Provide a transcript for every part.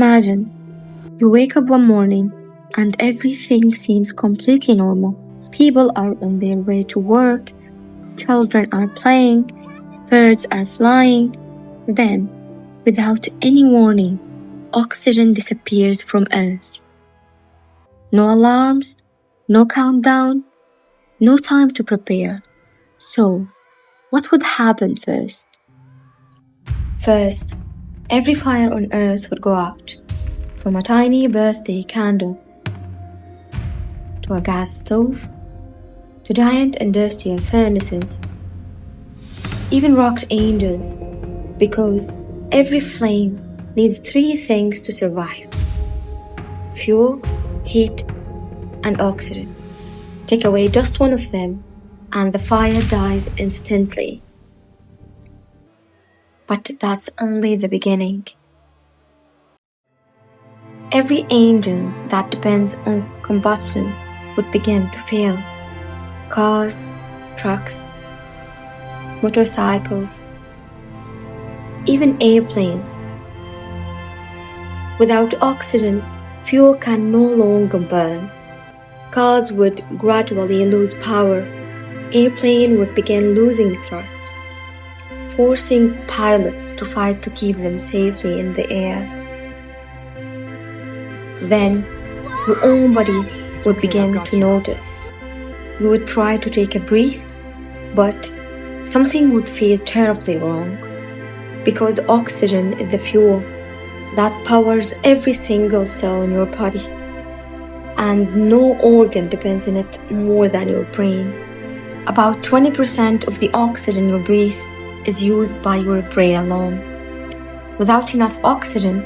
Imagine you wake up one morning and everything seems completely normal. People are on their way to work, children are playing, birds are flying. Then, without any warning, oxygen disappears from Earth. No alarms, no countdown, no time to prepare. So, what would happen first? First, every fire on Earth would go out, from a tiny birthday candle to a gas stove to giant industrial furnaces, even rocket engines, because every flame needs three things to survive: fuel, heat, and oxygen. Take away just one of them, and the fire dies instantly. But that's only the beginning. Every engine that depends on combustion would begin to fail. Cars, trucks, motorcycles, even airplanes. Without oxygen, fuel can no longer burn. Cars would gradually lose power. Airplane would begin losing thrust, forcing pilots to fight to keep them safely in the air. Then, your own body would begin to notice. You would try to take a breath, but something would feel terribly wrong, because oxygen is the fuel that powers every single cell in your body, and no organ depends on it more than your brain. About 20% of the oxygen you breathe is used by your brain alone. Without enough oxygen,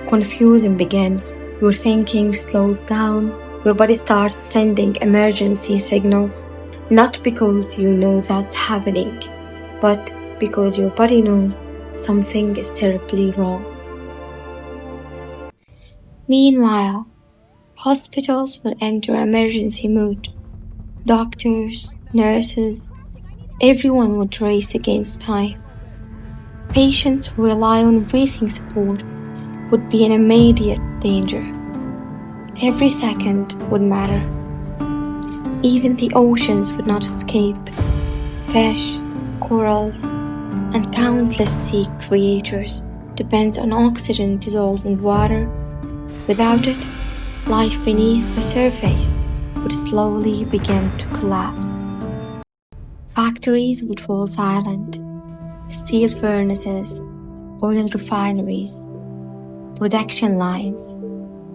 confusion begins. Your thinking slows down. Your body starts sending emergency signals, not because you know that's happening, but because your body knows something is terribly wrong. Meanwhile, hospitals will enter emergency mode. Doctors, nurses, everyone would race against time. Patients who rely on breathing support would be in immediate danger. Every second would matter. Even the oceans would not escape. Fish, corals, and countless sea creatures depends on oxygen dissolved in water. Without it, life beneath the surface would slowly begin to collapse. Factories would fall silent. Steel furnaces, oil refineries, production lines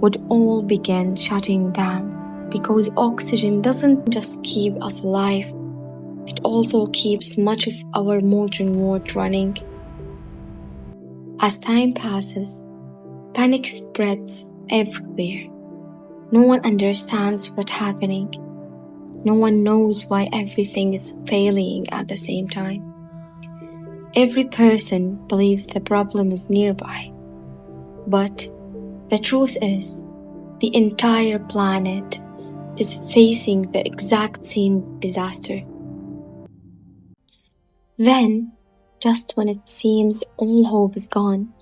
would all begin shutting down, because oxygen doesn't just keep us alive, it also keeps much of our modern world running. As time passes, panic spreads everywhere. No one understands what's happening. No one knows why everything is failing at the same time. Every person believes the problem is nearby. But the truth is, the entire planet is facing the exact same disaster. Then, just when it seems all hope is gone,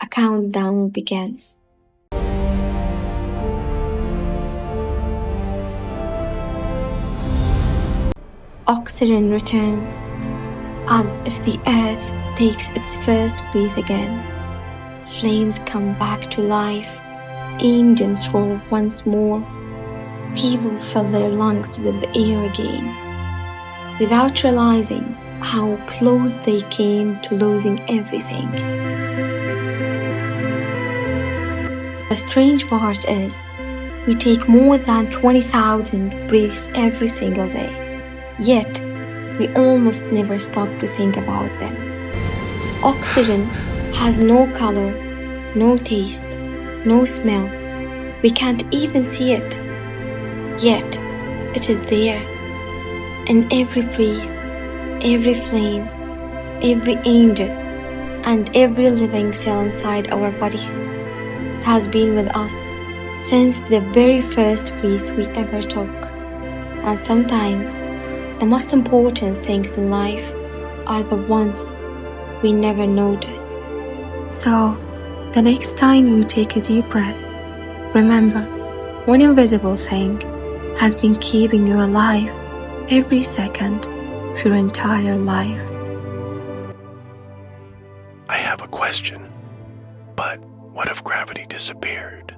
a countdown begins. Oxygen returns, as if the earth takes its first breath again. Flames come back to life, engines roar once more, people fill their lungs with the air again, without realizing how close they came to losing everything. The strange part is, we take more than 20,000 breaths every single day, yet we almost never stop to think about them. Oxygen has no color, no taste, no smell. We can't even see it. Yet, it is there. In every breath, every flame, every engine, and every living cell inside our bodies. It has been with us since the very first breath we ever took. And sometimes, the most important things in life are the ones we never notice. So, The next time you take a deep breath, remember, one invisible thing has been keeping you alive every second of your entire life. I have a question, but what if gravity disappeared?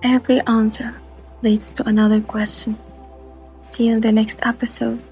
Every answer leads to another question. See you in the next episode.